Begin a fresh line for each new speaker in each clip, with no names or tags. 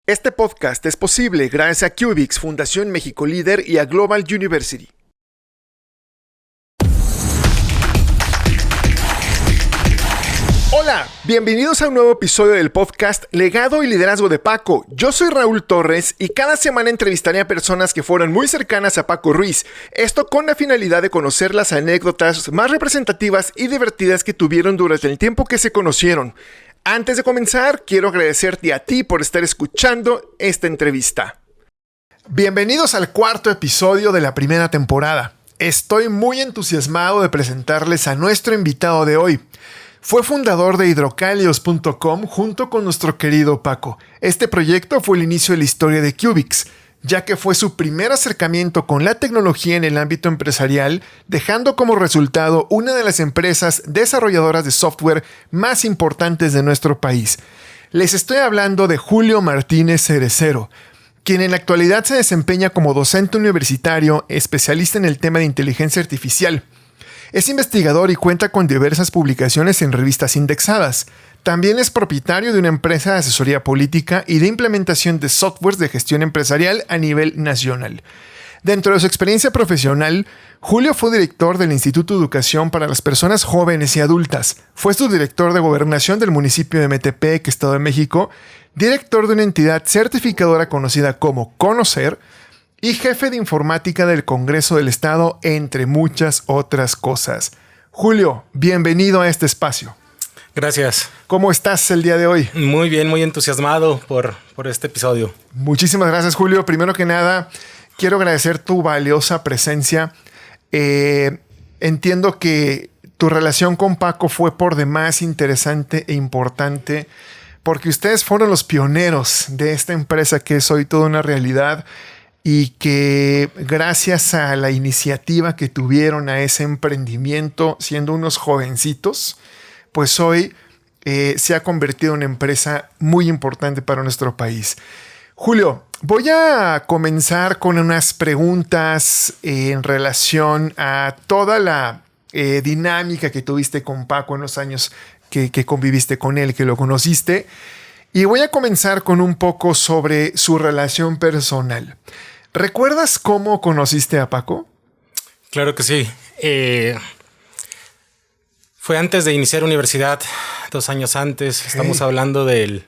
Este podcast es posible gracias a Cubix, Fundación México Líder y a Global University. Hola, bienvenidos a un nuevo episodio del podcast Legado y Liderazgo de Paco. Yo soy Raúl Torres y cada semana entrevistaré a personas que fueron muy cercanas a Paco Ruiz. Esto con la finalidad de conocer las anécdotas más representativas y divertidas que tuvieron durante el tiempo que se conocieron. Antes de comenzar, quiero agradecerte a ti por estar escuchando esta entrevista. Bienvenidos al cuarto episodio de la primera temporada. Estoy muy entusiasmado de presentarles a nuestro invitado de hoy. Fue fundador de hidrocálidos.com junto con nuestro querido Paco. Este proyecto fue el inicio de la historia de Cubix, ya que fue su primer acercamiento con la tecnología en el ámbito empresarial, dejando como resultado una de las empresas desarrolladoras de software más importantes de nuestro país. Les estoy hablando de Julio Martínez Cerecero, quien en la actualidad se desempeña como docente universitario, especialista en el tema de inteligencia artificial. Es investigador y cuenta con diversas publicaciones en revistas indexadas. También es propietario de una empresa de asesoría política y de implementación de softwares de gestión empresarial a nivel nacional. Dentro de su experiencia profesional, Julio fue director del Instituto de Educación para las Personas Jóvenes y Adultas. Fue subdirector de Gobernación del municipio de Metepec, Estado de México, director de una entidad certificadora conocida como Conocer, y jefe de informática del Congreso del Estado, entre muchas otras cosas. Julio, bienvenido a este espacio.
Gracias.
¿Cómo estás el día de hoy?
Muy bien, muy entusiasmado por este episodio.
Muchísimas gracias, Julio. Primero que nada, quiero agradecer tu valiosa presencia. Entiendo que tu relación con Paco fue por demás interesante e importante, porque ustedes fueron los pioneros de esta empresa que es hoy toda una realidad, y que gracias a la iniciativa que tuvieron, a ese emprendimiento, siendo unos jovencitos, pues hoy se ha convertido en una empresa muy importante para nuestro país. Julio, voy a comenzar con unas preguntas en relación a toda la dinámica que tuviste con Paco en los años que conviviste con él, que lo conociste. Y voy a comenzar con un poco sobre su relación personal. ¿Recuerdas cómo conociste a Paco?
Claro que sí. Fue antes de iniciar universidad, 2 años antes. Estamos hablando del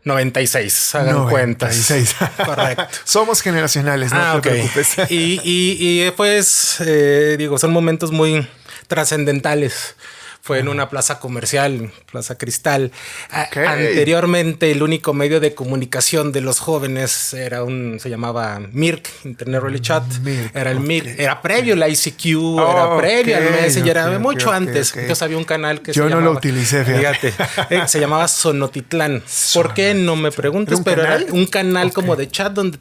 96, hagan cuentas.
Correcto. Somos generacionales, no te preocupes.
Y pues, son momentos muy trascendentales. Fue en una plaza comercial, Plaza Cristal. Anteriormente, el único medio de comunicación de los jóvenes se llamaba MIRC, Internet Relay Chat. Era el MIRC. Era previo al ICQ, era previo al Messenger, era mucho antes. Entonces había un canal que
yo no lo utilicé,
fíjate. Se llamaba Sonotitlán. ¿Por qué? No me preguntes, pero era un canal como de chat donde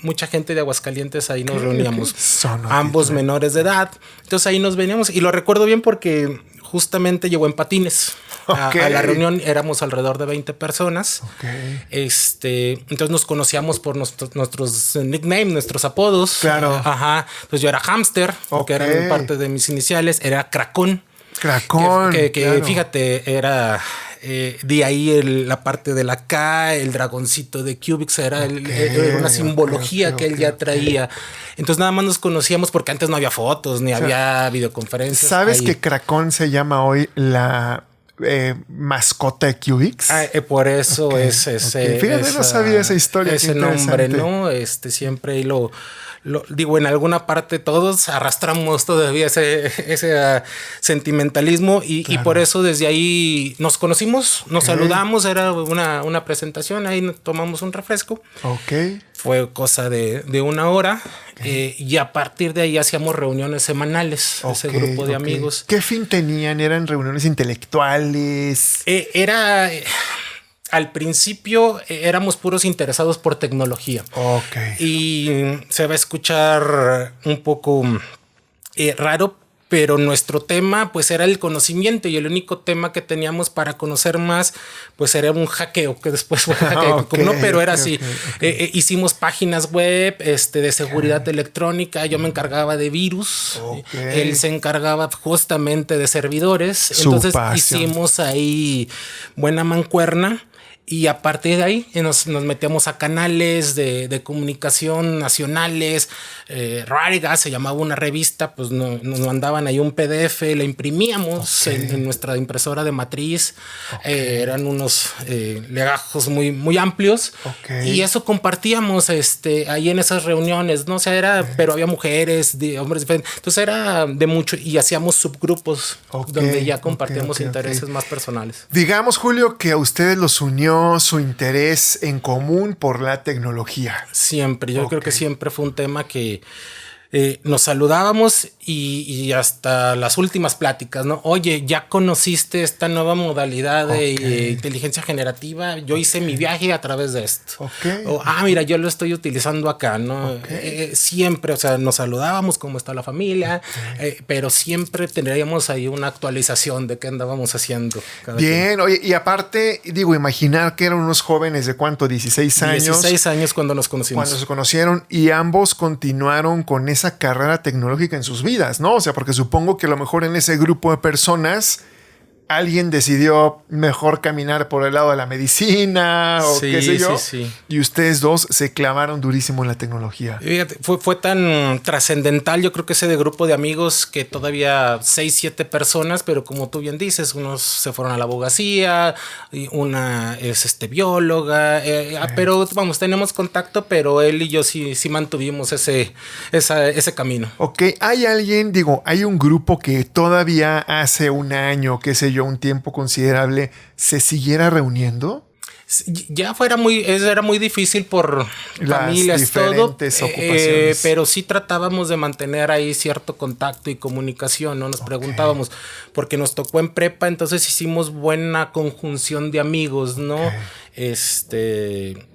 mucha gente de Aguascalientes ahí nos reuníamos. Ambos menores de edad. Entonces ahí nos veníamos y lo recuerdo bien porque justamente llegó en patines. A la reunión éramos alrededor de 20 personas. Entonces nos conocíamos por nuestros nicknames, nuestros apodos.
Claro.
Entonces yo era Hamster, que eran parte de mis iniciales. Era Cracón. Que claro. Fíjate, era de ahí la parte de la K, el dragoncito de Cubix, era una simbología que él ya traía. Entonces nada más nos conocíamos porque antes no había fotos ni había videoconferencias.
¿Sabes que Cracón se llama hoy la mascota de Cubix?
Por eso es ese.
Fíjate, no sabía esa historia.
Ese nombre, ¿no? Siempre ahí lo digo, en alguna parte todos arrastramos todavía ese sentimentalismo y por eso desde ahí nos conocimos, nos saludamos, era una presentación, ahí tomamos un refresco. Fue cosa de 1 hora y a partir de ahí hacíamos reuniones semanales, ese grupo de amigos.
¿Qué fin tenían? ¿Eran reuniones intelectuales?
Al principio éramos puros interesados por tecnología. Y se va a escuchar un poco raro, pero nuestro tema pues era el conocimiento y el único tema que teníamos para conocer más pues era un hackeo, que después fue hackeo, pero era así. Hicimos páginas web de seguridad electrónica, yo me encargaba de virus, él se encargaba justamente de servidores. Entonces hicimos ahí buena mancuerna. Y a partir de ahí nos metíamos a canales de comunicación nacionales. Rariga se llamaba una revista, pues nos mandaban ahí un PDF, la imprimíamos en nuestra impresora de matriz. Eran unos legajos muy, muy amplios. Y eso compartíamos ahí en esas reuniones, ¿no? O sea, pero había mujeres, hombres diferentes. Entonces era de mucho y hacíamos subgrupos donde ya compartíamos intereses más personales.
Digamos, Julio, que a ustedes los unió su interés en común por la tecnología.
Siempre, yo creo que siempre fue un tema que nos saludábamos y hasta las últimas pláticas, ¿no? Oye, ¿ya conociste esta nueva modalidad de inteligencia generativa? Yo hice mi viaje a través de esto. O, mira, yo lo estoy utilizando acá, ¿no? Siempre, o sea, nos saludábamos, cómo está la familia, pero siempre tendríamos ahí una actualización de qué andábamos haciendo.
Bien, oye, y aparte, digo, imaginar que eran unos jóvenes de ¿cuánto? 16 años.
16 años cuando nos conocimos.
Cuando se conocieron y ambos continuaron con esa carrera tecnológica en sus vidas, ¿no? O sea, porque supongo que a lo mejor en ese grupo de personas alguien decidió mejor caminar por el lado de la medicina o qué sé yo. Y ustedes dos se clavaron durísimo en la tecnología.
Fíjate, fue tan trascendental, yo creo que ese de grupo de amigos que todavía 6, 7 personas, pero como tú bien dices, unos se fueron a la abogacía, una es bióloga, pero vamos, tenemos contacto, pero él y yo sí mantuvimos ese camino.
Hay alguien, hay un grupo que todavía hace un año, qué sé yo, un tiempo considerable, ¿se siguiera reuniendo?
Ya era muy difícil por
las
familias,
diferentes
todo,
ocupaciones.
pero sí tratábamos de mantener ahí cierto contacto y comunicación, ¿no? Nos preguntábamos, porque nos tocó en prepa, entonces hicimos buena conjunción de amigos, ¿no?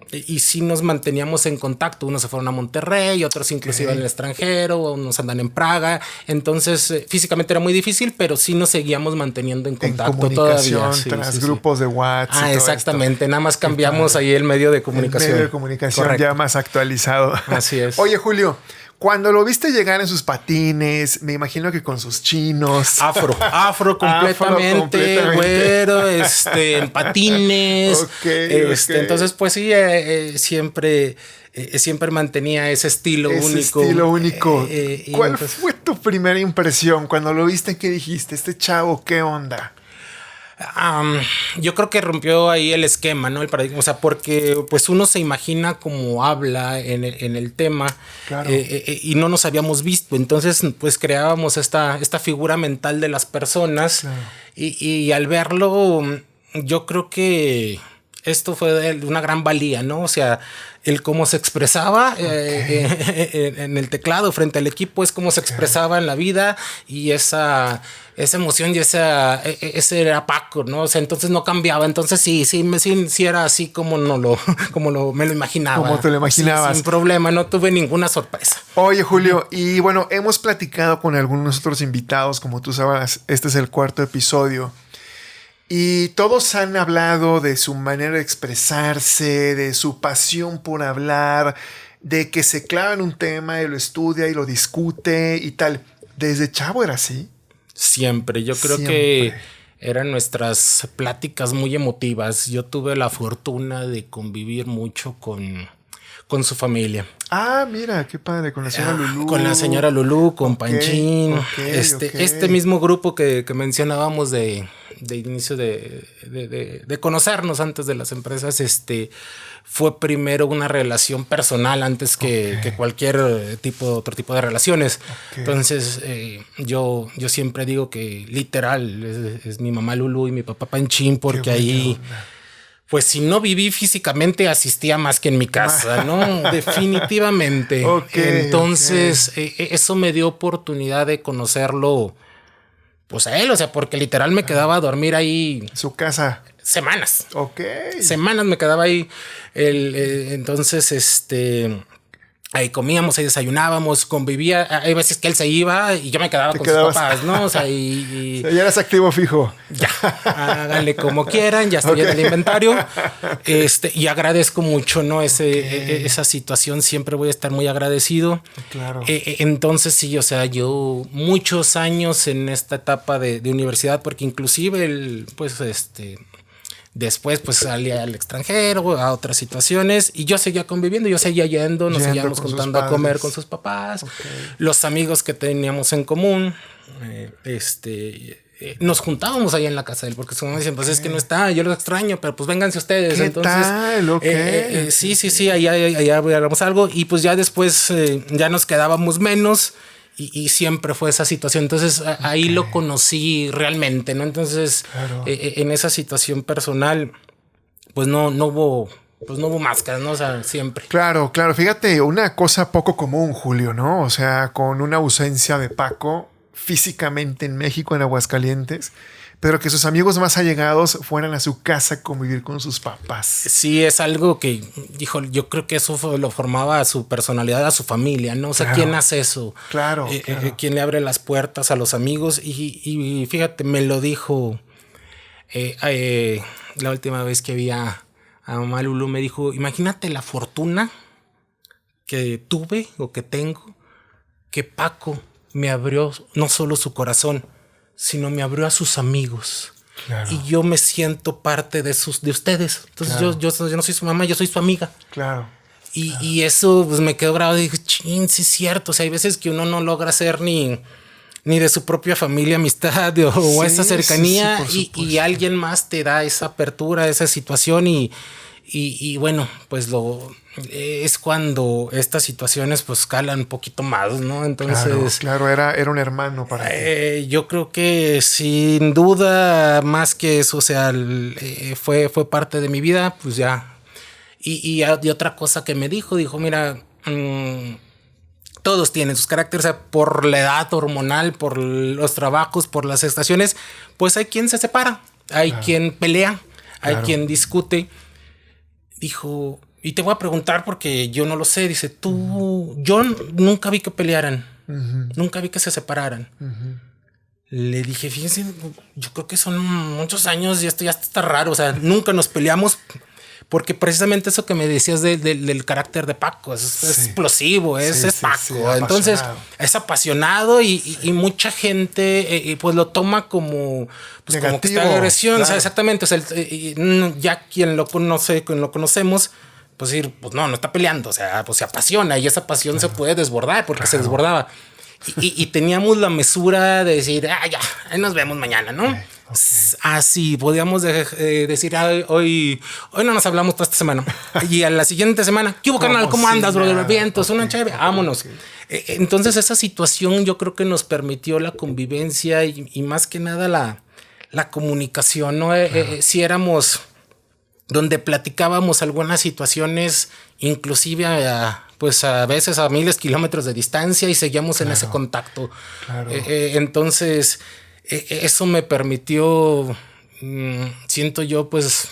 Y sí nos manteníamos en contacto. Unos se fueron a Monterrey, otros inclusive en el extranjero, unos andan en Praga. Entonces, físicamente era muy difícil, pero sí nos seguíamos manteniendo en contacto todavía.
Tras grupos de WhatsApp.
Exactamente. Esto. Nada más cambiamos ahí el medio de comunicación.
El medio de comunicación. Correcto. Ya más actualizado.
Así es.
Oye, Julio, cuando lo viste llegar en sus patines, me imagino que con sus chinos.
Afro completamente, güero, en patines. Entonces, pues sí, siempre mantenía ese estilo único.
¿Cuál fue tu primera impresión cuando lo viste? ¿Qué dijiste? Este chavo, ¿qué onda?
Yo creo que rompió ahí el esquema, ¿no? El paradigma, o sea, porque pues uno se imagina cómo habla en el tema, claro. Y no nos habíamos visto, entonces pues creábamos esta figura mental de las personas, claro. y al verlo yo creo que esto fue de una gran valía, ¿no? O sea, el cómo se expresaba en el teclado frente al equipo es cómo se expresaba en la vida, y esa emoción y ese era Paco, ¿no? O sea, entonces no cambiaba. Entonces sí era así como me lo imaginaba.
Como te lo imaginabas.
Sin problema, no tuve ninguna sorpresa.
Oye, Julio, y bueno, hemos platicado con algunos otros invitados, como tú sabes, este es el 4º episodio. Y todos han hablado de su manera de expresarse, de su pasión por hablar, de que se clava en un tema y lo estudia y lo discute y tal. ¿Desde chavo era así?
Siempre. Yo creo que eran nuestras pláticas muy emotivas. Yo tuve la fortuna de convivir mucho con su familia.
Mira, qué padre, con la señora Lulú.
Con la señora Lulú, con Panchín. Este mismo grupo que mencionábamos de inicio de conocernos antes de las empresas, fue primero una relación personal antes que cualquier otro tipo de relaciones. Entonces, yo siempre digo que literal es mi mamá Lulú y mi papá Panchín, porque ahí... Pues si no viví físicamente, asistía más que en mi casa, ¿no? Definitivamente. Entonces, eso me dio oportunidad de conocerlo, pues a él, o sea, porque literal me quedaba a dormir ahí.
Su casa.
Semanas. Semanas me quedaba ahí. Entonces, ahí comíamos, ahí desayunábamos, convivía. Hay veces que él se iba y yo me quedaba con sus papás, ¿no? O sea,
ya eras activo fijo.
Ya, háganle como quieran, ya estoy en el inventario. Y agradezco mucho, ¿no? Esa situación, siempre voy a estar muy agradecido.
Claro.
Entonces, sí, o sea, yo muchos años en esta etapa de universidad, porque inclusive Después pues salía al extranjero, a otras situaciones, y yo seguía conviviendo, yo seguía yendo, nos seguíamos juntando a comer con sus papás, los amigos que teníamos en común, nos juntábamos ahí en la casa de él, porque como me decían, pues es que no está, yo los extraño, pero pues vénganse ustedes.
¿Qué
Entonces, sí, allá hablamos algo, y pues ya después ya nos quedábamos menos. Y siempre fue esa situación. Entonces ahí lo conocí realmente, ¿no? Entonces en esa situación personal, pues no hubo máscaras, ¿no? O sea, siempre.
Claro. Fíjate, una cosa poco común, Julio, ¿no? O sea, con una ausencia de Paco físicamente en México, en Aguascalientes, pero que sus amigos más allegados fueran a su casa a convivir con sus papás.
Sí, es algo que, yo creo que eso lo formaba a su personalidad, a su familia, ¿no? O sea, ¿quién hace eso?
Claro.
¿Quién le abre las puertas a los amigos? Y fíjate, me lo dijo la última vez que vi a mamá Lulú, me dijo, imagínate la fortuna que tuve o que tengo, que Paco me abrió no solo su corazón, sino me abrió a sus amigos. Claro. Y yo me siento parte de ustedes. Entonces yo no soy su mamá, yo soy su amiga.
Claro.
Y eso pues me quedó grabado y dije, chin, sí es cierto. O sea, hay veces que uno no logra ser ni de su propia familia, amistad o esa cercanía y alguien más te da esa apertura, esa situación y bueno, pues es cuando estas situaciones pues calan un poquito más, ¿no? Entonces...
Claro, era un hermano para ti.
Yo creo que sin duda, más que eso, o sea, fue parte de mi vida, pues ya. Y otra cosa que me dijo, mira, todos tienen sus caracteres, o sea, por la edad hormonal, por los trabajos, por las estaciones, pues hay quien se separa, hay quien pelea, hay quien discute. Dijo, y te voy a preguntar porque yo no lo sé. Dice, yo nunca vi que pelearan. Nunca vi que se separaran. Le dije, fíjense, yo creo que son muchos años y esto ya está raro. O sea, nunca nos peleamos porque precisamente eso que me decías del carácter de Paco es explosivo, es Paco. Entonces es apasionado y mucha gente pues lo toma como pues como que está agresión. Claro. O sea, exactamente. O sea, ya quien lo conocemos, pues decir, pues no está peleando. O sea, pues se apasiona y esa pasión se puede desbordar porque se desbordaba. Y teníamos la mesura de decir, ya, ahí nos vemos mañana, ¿no? Así podíamos decir, hoy no nos hablamos toda esta semana. Y a la siguiente semana, ¿qué hubo, carnal? ¿Cómo andas, bro? De los vientos, una chévere, vámonos. Entonces esa situación yo creo que nos permitió la convivencia y más que nada la comunicación, ¿no? Si éramos donde platicábamos algunas situaciones, inclusive pues a veces a miles de kilómetros de distancia y seguíamos en ese contacto. Entonces eso me permitió, siento yo, pues,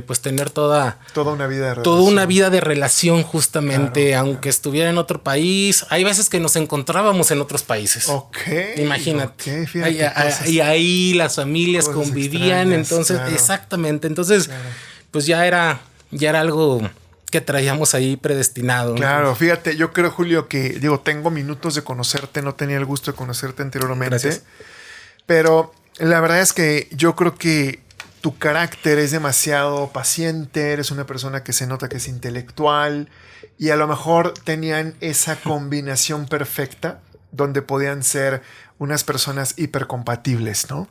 pues tener toda una vida de relación. Toda una vida de relación, justamente, aunque estuviera en otro país. Hay veces que nos encontrábamos en otros países. Imagínate. Fíjate, y ahí las familias convivían. Extrañas, entonces, exactamente. Entonces, pues ya era algo que traíamos ahí predestinado.
Claro, ¿no? Fíjate, yo creo, Julio, que tengo minutos de conocerte, no tenía el gusto de conocerte anteriormente. Gracias. Pero la verdad es que yo creo que tu carácter es demasiado paciente, eres una persona que se nota que es intelectual y a lo mejor tenían esa combinación perfecta donde podían ser unas personas hipercompatibles, ¿no?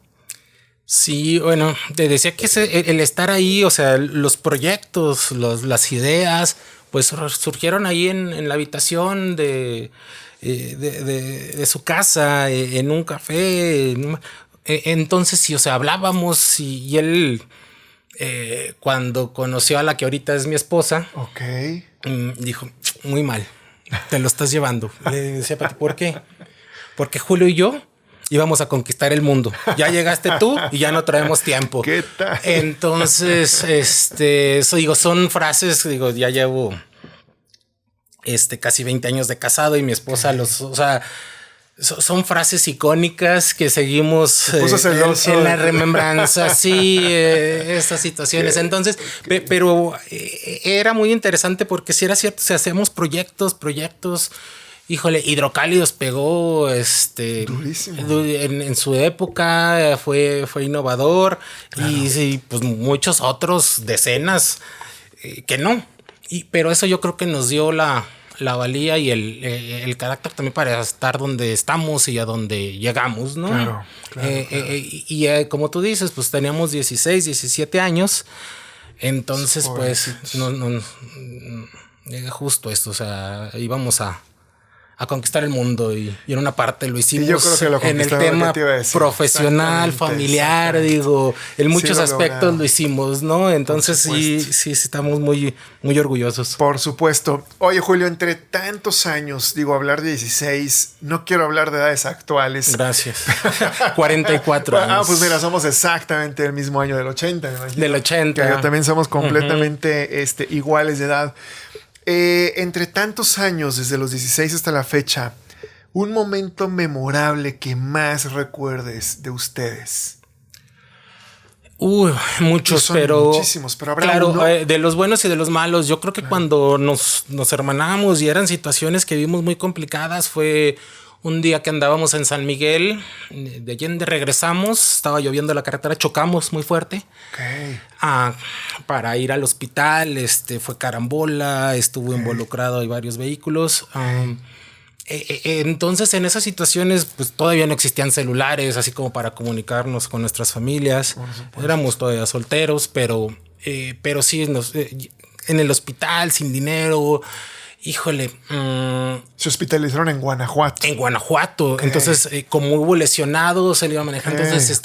Sí, bueno, te decía que el estar ahí, o sea, los proyectos, las ideas, pues surgieron ahí en la habitación de su casa, en un café. Entonces, sí, o sea, hablábamos y él, cuando conoció a la que ahorita es mi esposa, dijo, muy mal, te lo estás llevando. Le decía, ¿por qué? Porque Julio y yo íbamos a conquistar el mundo. Ya llegaste tú y ya no traemos tiempo.
¿Qué tal?
Entonces, eso, son frases, ya llevo casi 20 años de casado y mi esposa son frases icónicas que seguimos en la remembranza. Sí, estas situaciones. Entonces, pero era muy interesante porque si era cierto, hacemos proyectos. Híjole, Hidrocálidos pegó
durísimo.
En su época, fue innovador. Claro. Y sí, pues muchos otros, decenas que no. Pero eso yo creo que nos dio la valía y el carácter también para estar donde estamos y a donde llegamos, ¿no?
Claro.
Como tú dices, pues teníamos 16, 17 años. Entonces, pues, no, justo esto, o sea, íbamos a conquistar el mundo y en una parte lo hicimos,
yo creo que
en el tema profesional, familiar, digo, en muchos aspectos lo hicimos, ¿no? Entonces sí estamos muy, muy orgullosos.
Por supuesto. Oye, Julio, entre tantos años, digo, hablar de 16, no quiero hablar de edades actuales.
Gracias. 44 años.
Ah, pues mira, somos exactamente del mismo año del 80, me imagino.
Del 80.
Que también somos completamente iguales de edad. Entre tantos años, desde los 16 hasta la fecha, un momento memorable que más recuerdes de ustedes.
Muchos,
muchísimos, pero habrá
claro,
uno.
De los buenos y de los malos. Yo creo que cuando nos hermanamos y eran situaciones que vimos muy complicadas, fue un día que andábamos en San Miguel, de Allende regresamos, estaba lloviendo la carretera, chocamos muy fuerte.
Okay.
Para ir al hospital, fue carambola, estuvo involucrado, hay varios vehículos. Entonces en esas situaciones pues todavía no existían celulares así como para comunicarnos con nuestras familias. Éramos todavía solteros, pero sí en el hospital sin dinero. Híjole.
Se hospitalizaron en Guanajuato.
En Guanajuato. Okay. Entonces, como hubo lesionados, él iba manejando, entonces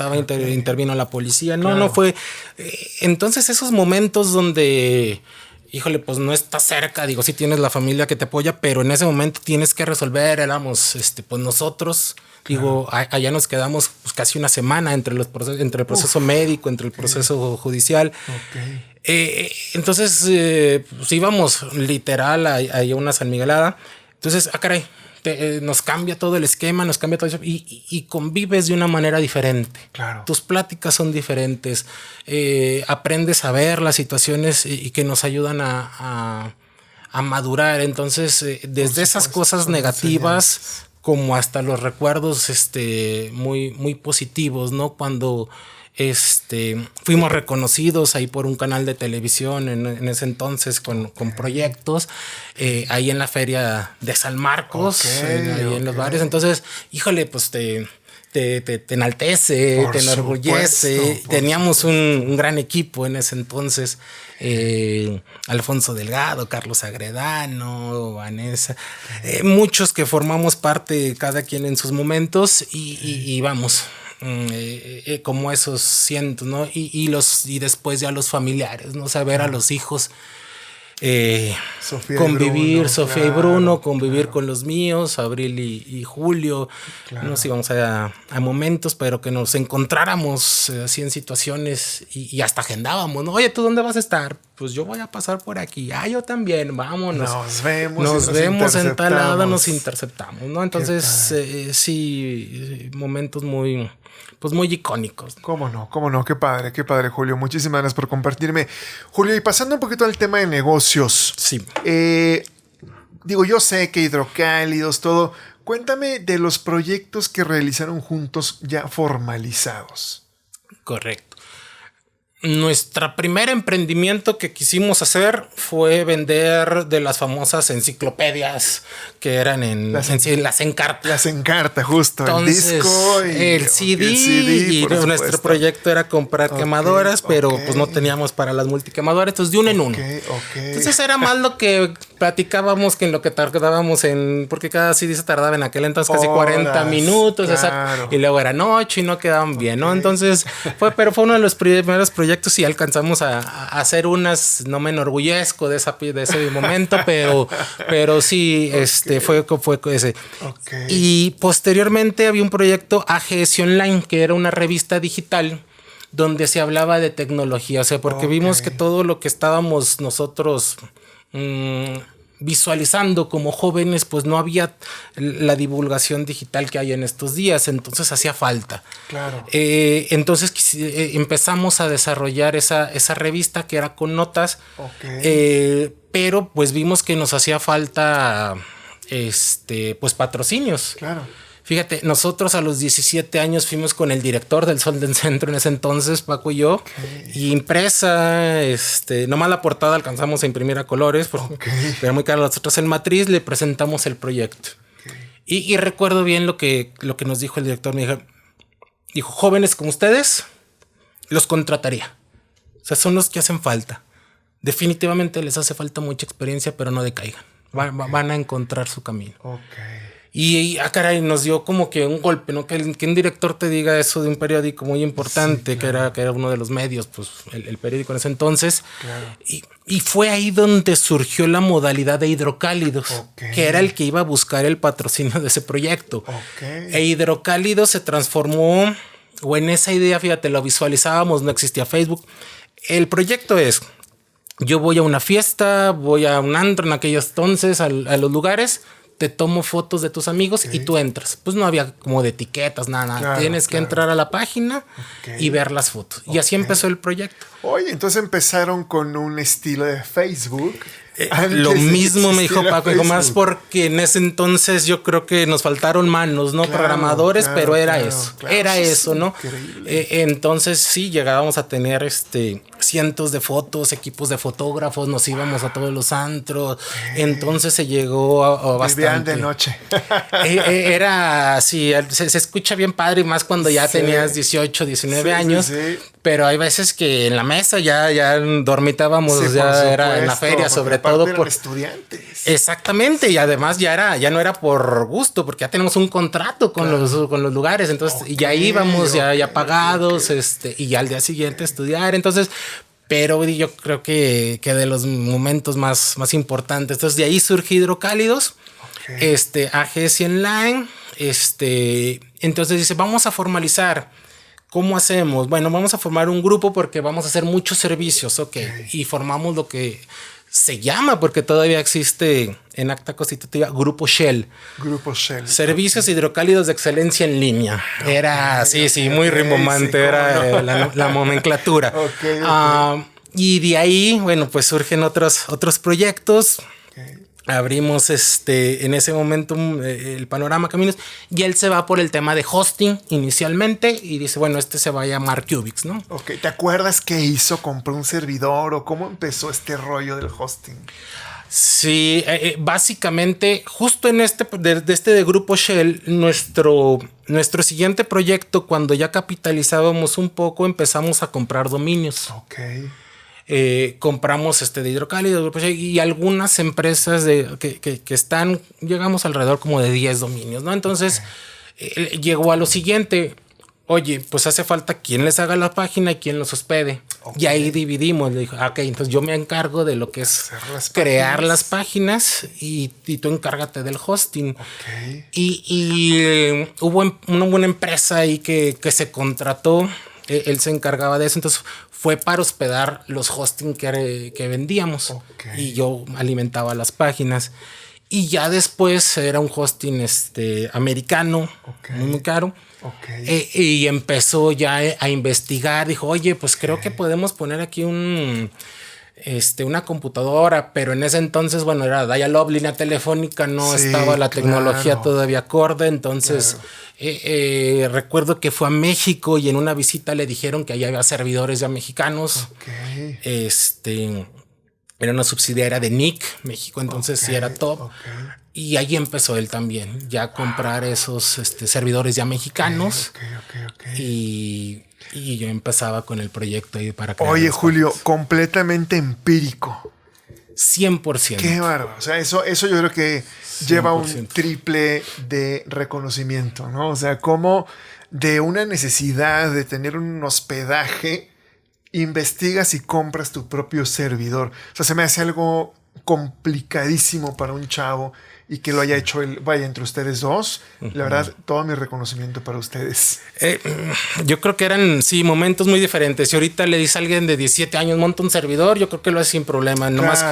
intervino la policía. No fue. Entonces, esos momentos donde, híjole, pues no está cerca, digo, sí tienes la familia que te apoya, pero en ese momento tienes que resolver, éramos, pues nosotros. Digo, allá nos quedamos pues, casi una semana entre el proceso médico, entre el proceso judicial.
Okay.
Entonces, pues íbamos literal a una San Miguelada. Entonces, caray, nos cambia todo el esquema, nos cambia todo eso y convives de una manera diferente.
Claro.
Tus pláticas son diferentes. Aprendes a ver las situaciones y que nos ayudan a madurar. Entonces, desde esas cosas negativas como hasta los recuerdos muy, muy positivos, ¿no? Cuando fuimos reconocidos ahí por un canal de televisión en ese entonces con proyectos ahí en la feria de San Marcos, ahí en los bares. Entonces, híjole, pues te enaltece, te enorgullece. Teníamos un gran equipo en ese entonces. Alfonso Delgado, Carlos Agredano, Vanessa, muchos que formamos parte, cada quien en sus momentos y vamos. Como esos cientos, ¿no? Y después ya los familiares, ¿no? Saber a los hijos convivir, Sofía y Bruno, convivir con los míos, Abril y Julio. Nos íbamos a momentos, pero que nos encontráramos así en situaciones y hasta agendábamos, ¿no? Oye, ¿tú dónde vas a estar? Pues yo voy a pasar por aquí. Yo también, vámonos. Nos vemos en tal lado, nos interceptamos, ¿no? Entonces, sí, momentos muy icónicos.
¿Cómo no? Qué padre, Julio. Muchísimas gracias por compartirme. Julio, y pasando un poquito al tema de negocios.
Sí.
Digo, yo sé que Hidrocálidos, todo. Cuéntame de los proyectos que realizaron juntos ya formalizados.
Correcto. Nuestro primer emprendimiento que quisimos hacer fue vender de las famosas enciclopedias que eran las Encarta.
Las Encarta, justo.
Entonces,
el disco
el CD y nuestro proyecto era comprar quemadoras, pero pues no teníamos para las multiquemadoras, entonces de uno en uno. Entonces era más lo que platicábamos que en lo que tardábamos porque cada CD se tardaba en aquel entonces casi 40 minutos, exacto, y luego era noche y no quedaban bien, ¿no? Entonces fue uno de los primeros proyectos y alcanzamos a hacer unas, no me enorgullezco de ese momento, pero sí, fue ese. Y posteriormente había un proyecto AGS Online, que era una revista digital donde se hablaba de tecnología, o sea, porque vimos que todo lo que estábamos nosotros visualizando como jóvenes, pues no había la divulgación digital que hay en estos días, entonces hacía falta.
Claro.
Entonces empezamos a desarrollar esa revista que era con notas, pero pues vimos que nos hacía falta pues patrocinios.
Claro.
Fíjate, nosotros a los 17 años fuimos con el director del Sol del Centro en ese entonces, Paco y yo, y impresa, nomás la portada alcanzamos a imprimir a colores, pero muy caro. Nosotros en matriz le presentamos el proyecto. Y recuerdo bien lo que nos dijo el director. Me dijo, jóvenes como ustedes, los contrataría. O sea, son los que hacen falta. Definitivamente les hace falta mucha experiencia, pero no decaigan. Van a encontrar su camino. Y caray, nos dio como que un golpe, ¿no? Que un director te diga eso de un periódico muy importante, sí, claro. que era uno de los medios, pues el periódico en ese entonces. Claro. Y fue ahí donde surgió la modalidad de Hidrocálidos, que era el que iba a buscar el patrocinio de ese proyecto. E Hidrocálidos se transformó, o en esa idea, fíjate, lo visualizábamos, no existía Facebook. El proyecto es, yo voy a una fiesta, voy a un antro en aquellos entonces, a los lugares, te tomo fotos de tus amigos y tú entras. Pues no había como de etiquetas, nada. Claro, tienes que entrar a la página y ver las fotos. Y así empezó el proyecto.
Oye, entonces empezaron con un estilo de Facebook.
Lo mismo me dijo Paco, más porque en ese entonces yo creo que nos faltaron manos, ¿no? Claro, programadores, pero era eso. Era eso, ¿no? Entonces sí, llegábamos a tener cientos de fotos, equipos de fotógrafos, nos íbamos a todos los antros. Entonces se llegó a bastante.
De noche.
Era así, se escucha bien padre, más cuando ya tenías 18, 19 años. Sí. Pero hay veces que en la mesa ya dormitábamos, ya era en la feria, sobre todo por
estudiantes.
Exactamente, y además ya no era por gusto, porque ya tenemos un contrato con los lugares, entonces ya íbamos ya pagados, y ya al día siguiente estudiar, entonces. Pero yo creo que de los momentos más importantes, entonces de ahí surge Hidrocálidos, AGS Online, entonces dice, vamos a formalizar. ¿Cómo hacemos? Bueno, vamos a formar un grupo porque vamos a hacer muchos servicios, y formamos lo que se llama, porque todavía existe en acta constitutiva, Grupo Shell.
Grupo Shell.
Servicios hidrocálidos de excelencia en línea. Era, muy rimbombante, era la nomenclatura. Y de ahí, bueno, pues surgen otros proyectos. Abrimos en ese momento el Panorama Caminos y él se va por el tema de hosting inicialmente y dice, bueno, se va a llamar Cubix, ¿no?
¿Te acuerdas qué hizo? ¿Compró un servidor o cómo empezó este rollo del hosting?
Sí, básicamente justo en de Grupo Shell, nuestro siguiente proyecto, cuando ya capitalizábamos un poco, empezamos a comprar dominios. Compramos de Hidrocálidos y algunas empresas que están, llegamos alrededor como de 10 dominios, ¿no? Entonces llegó a lo siguiente, oye, pues hace falta quien les haga la página y quien los hospede. Y ahí dividimos, le dijo, entonces yo me encargo de lo que es crear las páginas y tú encárgate del hosting. Y hubo una buena empresa ahí que se contrató, él se encargaba de eso, entonces fue para hospedar los hosting que vendíamos y yo alimentaba las páginas. Y ya después era un hosting americano, muy caro. Y empezó ya a investigar. Dijo, oye, pues creo que podemos poner aquí una computadora, pero en ese entonces, bueno, era dial-up, línea telefónica, no estaba la tecnología todavía acorde, entonces recuerdo que fue a México y en una visita le dijeron que allá había servidores ya mexicanos. Era una subsidiaria de NIC, México, entonces sí era top. Y ahí empezó él también, ya a comprar esos servidores ya mexicanos. Y yo empezaba con el proyecto ahí para crear.
Oye, Julio, completamente empírico.
100%.
Qué bárbaro. O sea, eso yo creo que 100%. Lleva un triple de reconocimiento, ¿no? O sea, como de una necesidad de tener un hospedaje, investigas y compras tu propio servidor. O sea, se me hace algo complicadísimo para un chavo y que lo haya hecho entre ustedes dos. La verdad, todo mi reconocimiento para ustedes.
Yo creo que eran, momentos muy diferentes. Si ahorita le dice a alguien de 17 años, monta un servidor, yo creo que lo hace sin problema. Nomás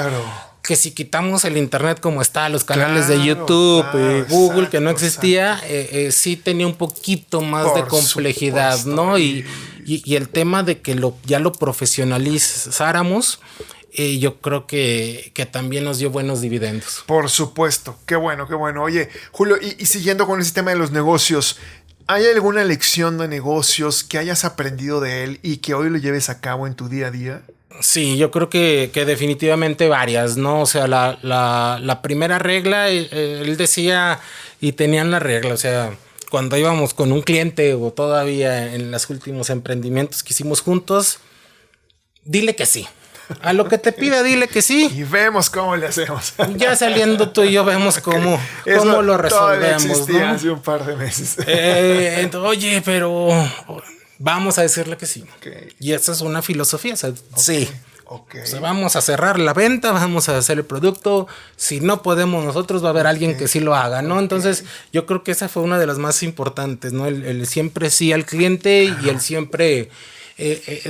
que si quitamos el internet como está, los canales de YouTube y Google, que no existía, sí tenía un poquito más de complejidad, ¿no? Y el tema de que ya lo profesionalizáramos, yo creo que también nos dio buenos dividendos.
Por supuesto, qué bueno, qué bueno. Oye, Julio, y siguiendo con ese tema de los negocios, ¿hay alguna lección de negocios que hayas aprendido de él y que hoy lo lleves a cabo en tu día a día?
Sí, yo creo que definitivamente varias, ¿no? O sea, la primera regla, él decía, y tenían la regla, o sea, cuando íbamos con un cliente o todavía en los últimos emprendimientos que hicimos juntos, dile que sí. A lo que te pida, dile que sí.
Y vemos cómo le hacemos.
Ya saliendo tú y yo vemos cómo lo resolvemos, ¿no?
Hace un par de meses.
Oye, pero vamos a decirle que sí.
Okay.
Y esa es una filosofía. O sea, sí.
Okay.
O sea, vamos a cerrar la venta, vamos a hacer el producto. Si no podemos nosotros, va a haber alguien que sí lo haga, ¿no? Entonces, yo creo que esa fue una de las más importantes, ¿no? El siempre sí al cliente y el siempre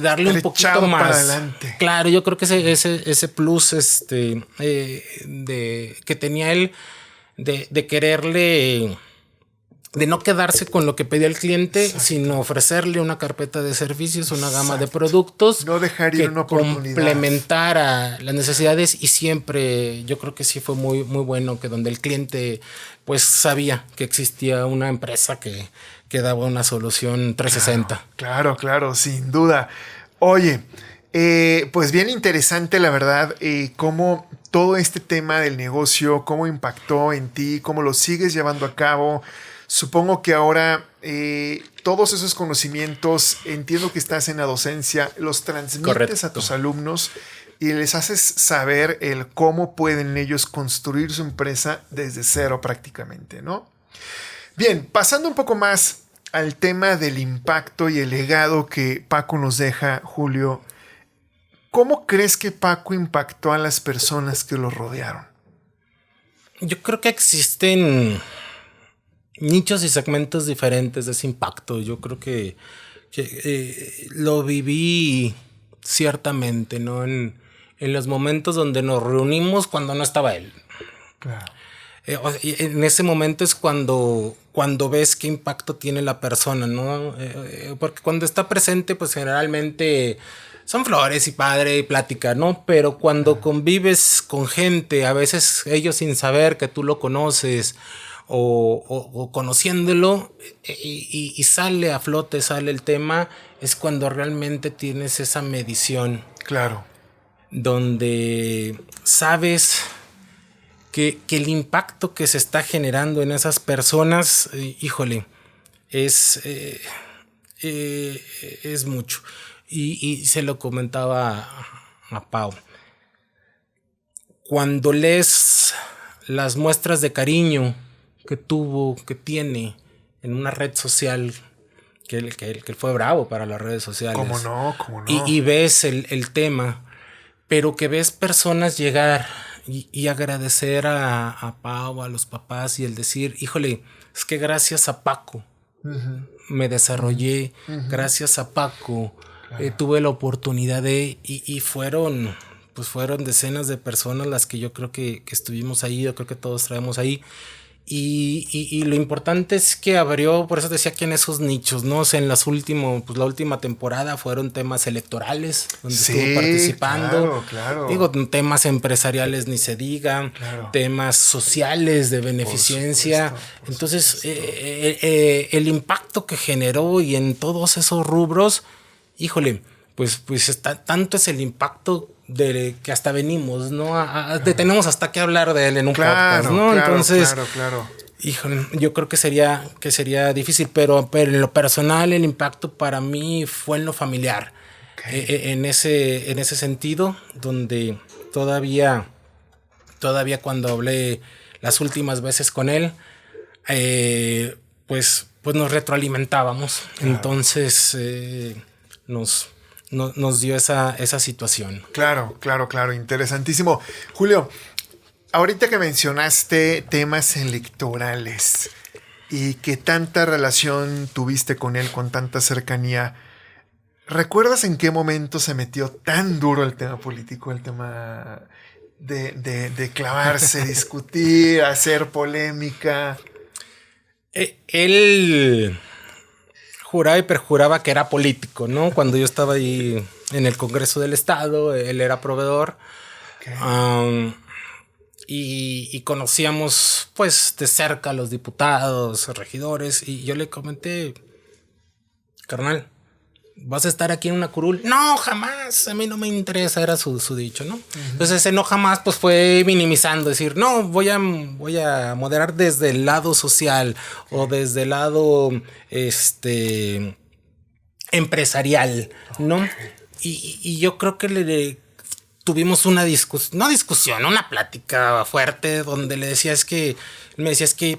darle un poquito más.
Para adelante.
Claro, yo creo que ese plus que tenía él de quererle, de no quedarse con lo que pedía el cliente, sino ofrecerle una carpeta de servicios, una gama de productos.
No dejar ir una oportunidad.
Complementara las necesidades, y siempre yo creo que sí fue muy, muy bueno que donde el cliente pues sabía que existía una empresa que daba una solución 360.
Claro, sin duda. Oye, pues bien interesante la verdad, cómo todo este tema del negocio, cómo impactó en ti, cómo lo sigues llevando a cabo. Supongo que ahora todos esos conocimientos, entiendo que estás en la docencia, los transmites
Correcto.
a tus alumnos y les haces saber el cómo pueden ellos construir su empresa desde cero prácticamente, ¿no? Bien, pasando un poco más al tema del impacto y el legado que Paco nos deja, Julio, ¿cómo crees que Paco impactó a las personas que lo rodearon?
Yo creo que existen nichos y segmentos diferentes de ese impacto. Yo creo que lo viví ciertamente, ¿no? En los momentos donde nos reunimos cuando no estaba él.
Claro.
En ese momento es cuando ves qué impacto tiene la persona, ¿no? Porque cuando está presente, pues generalmente son flores y padre y plática, ¿no? Pero cuando convives con gente, a veces ellos sin saber que tú lo conoces o conociéndolo y sale a flote, sale el tema, es cuando realmente tienes esa medición.
Claro.
Donde sabes que el impacto que se está generando en esas personas, híjole, es mucho. Y se lo comentaba a Pau. Cuando lees las muestras de cariño que tiene en una red social, que él fue bravo para las redes sociales.
¿Cómo no?
Y ves el tema, pero que ves personas llegar y agradecer a Pau, a los papás, y el decir, híjole, es que gracias a Paco me desarrollé, gracias a Paco tuve la oportunidad y fueron decenas de personas las que yo creo que estuvimos ahí, yo creo que todos traemos ahí. Y lo importante es que abrió, por eso decía que en esos nichos, ¿no? O sea, en la última temporada fueron temas electorales, donde estuvo participando.
Claro.
Digo, temas empresariales ni se diga, temas sociales de beneficencia. Por supuesto. Entonces, el impacto que generó y en todos esos rubros, híjole, pues tanto es el impacto de que hasta venimos, ¿no? Tenemos hasta que hablar de él en un podcast, ¿no? Entonces,
claro.
Híjole, yo creo que sería difícil, pero en lo personal el impacto para mí fue en lo familiar. Okay. En ese sentido, donde todavía cuando hablé las últimas veces con él, pues nos retroalimentábamos. Claro. Entonces, nos dio esa situación.
Claro, interesantísimo. Julio, ahorita que mencionaste temas electorales y que tanta relación tuviste con él, con tanta cercanía, ¿recuerdas en qué momento se metió tan duro el tema político, el tema de clavarse, discutir, hacer polémica?
Él juraba y perjuraba que era político, ¿no? Cuando yo estaba ahí en el Congreso del Estado, él era proveedor. Okay. Y conocíamos pues de cerca a los diputados, regidores, y yo le comenté, carnal, ¿vas a estar aquí en una curul? No, jamás, a mí no me interesa, era su dicho, ¿no? Entonces ese no jamás pues fue minimizando, decir, no, voy a moderar desde el lado social o desde el lado empresarial, ¿no? Y yo creo que tuvimos una una plática fuerte donde me decía es que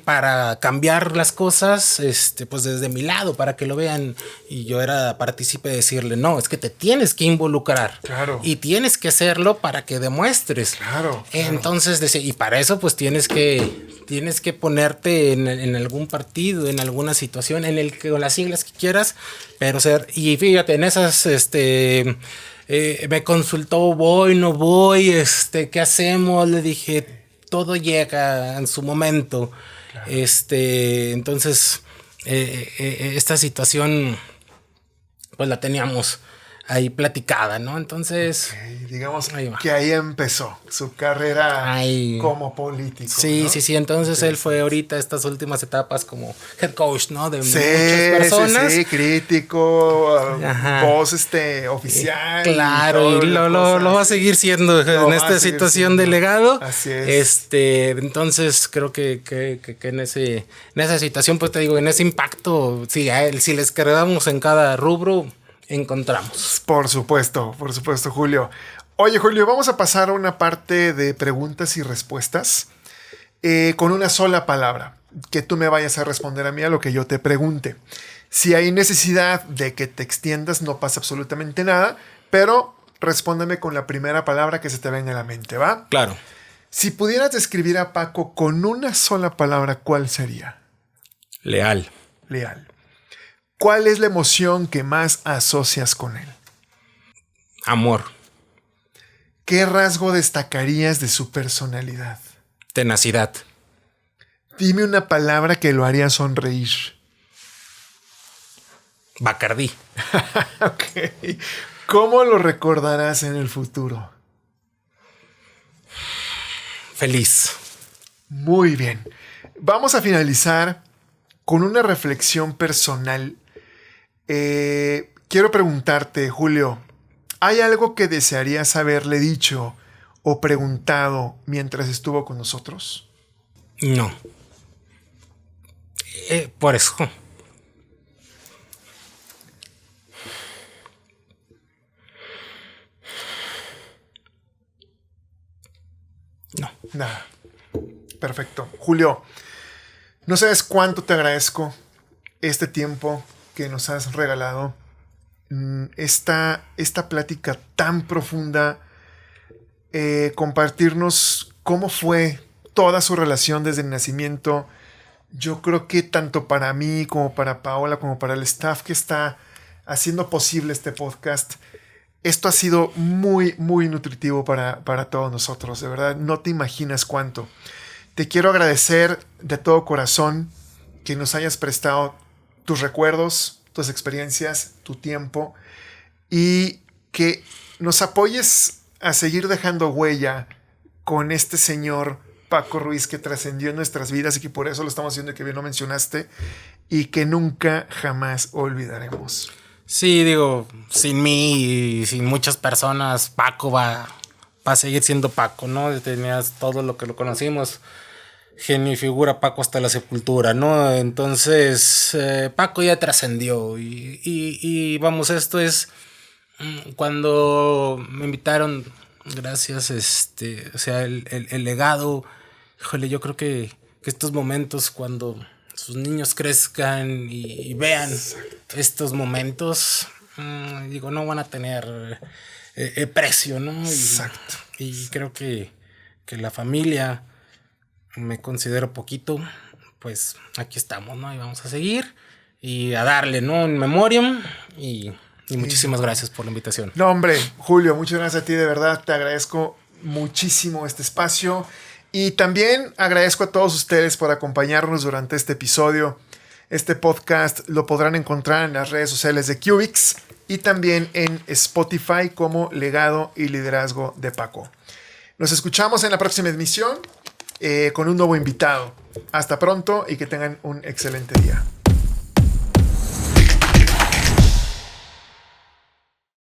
para cambiar las cosas, pues desde mi lado, para que lo vean, y yo era partícipe de decirle, no, es que te tienes que involucrar.
Claro.
Y tienes que hacerlo para que demuestres.
Claro.
Entonces decía, y para eso pues tienes que ponerte en algún partido, en alguna situación, con las siglas que quieras, pero y fíjate, en esas, me consultó, voy, no voy, ¿qué hacemos? Le dije, todo llega en su momento. Claro. Entonces, esta situación, pues la teníamos ahí platicada, ¿no? Entonces,
digamos que ahí empezó su carrera como político.
Sí, ¿no? Sí. Entonces él fue ahorita estas últimas etapas como head coach, ¿no? De muchas personas.
Sí, crítico, voz oficial.
Claro, y lo va a seguir siendo en esta situación de legado.
Así es.
Entonces creo que en esa situación, pues te digo, en ese impacto, si les quedamos en cada rubro, encontramos.
Por supuesto, Julio. Oye, Julio, vamos a pasar a una parte de preguntas y respuestas con una sola palabra, que tú me vayas a responder a mí a lo que yo te pregunte. Si hay necesidad de que te extiendas, no pasa absolutamente nada, pero respóndeme con la primera palabra que se te venga a la mente, ¿va?
Claro.
Si pudieras describir a Paco con una sola palabra, ¿cuál sería?
Leal.
¿Cuál es la emoción que más asocias con él?
Amor.
¿Qué rasgo destacarías de su personalidad?
Tenacidad.
Dime una palabra que lo haría sonreír.
Bacardí.
Ok. ¿Cómo lo recordarás en el futuro?
Feliz.
Muy bien. Vamos a finalizar con una reflexión personal. Quiero preguntarte, Julio, ¿hay algo que desearías haberle dicho o preguntado mientras estuvo con nosotros?
No. Por eso. No.
Nada. Perfecto. Julio, no sabes cuánto te agradezco este tiempo que nos has regalado, esta plática tan profunda, compartirnos cómo fue toda su relación desde el nacimiento. Yo creo que tanto para mí como para Paola, como para el staff que está haciendo posible este podcast, esto ha sido muy, muy nutritivo para todos nosotros. De verdad, no te imaginas cuánto. Te quiero agradecer de todo corazón que nos hayas prestado tus recuerdos, tus experiencias, tu tiempo, y que nos apoyes a seguir dejando huella con este señor Paco Ruiz que trascendió en nuestras vidas y que por eso lo estamos haciendo y que bien lo mencionaste y que nunca jamás olvidaremos.
Sí, digo, sin mí y sin muchas personas, Paco va a seguir siendo Paco, ¿no? Tenías todo lo que lo conocimos. Genio y figura Paco hasta la sepultura, ¿no? Entonces, Paco ya trascendió y vamos, esto es cuando me invitaron, gracias, o sea, el legado, híjole, yo creo que estos momentos cuando sus niños crezcan y vean estos momentos, digo, no van a tener precio, ¿no?
Exacto.
Y creo que la familia, me considero poquito, pues aquí estamos, ¿no? Y vamos a seguir y a darle, ¿no? En memoriam y muchísimas gracias por la invitación.
No, hombre, Julio, muchas gracias a ti, de verdad, te agradezco muchísimo este espacio y también agradezco a todos ustedes por acompañarnos durante este episodio. Este podcast lo podrán encontrar en las redes sociales de Cubix, y también en Spotify como Legado y Liderazgo de Paco. Nos escuchamos en la próxima emisión con un nuevo invitado. Hasta pronto y que tengan un excelente día.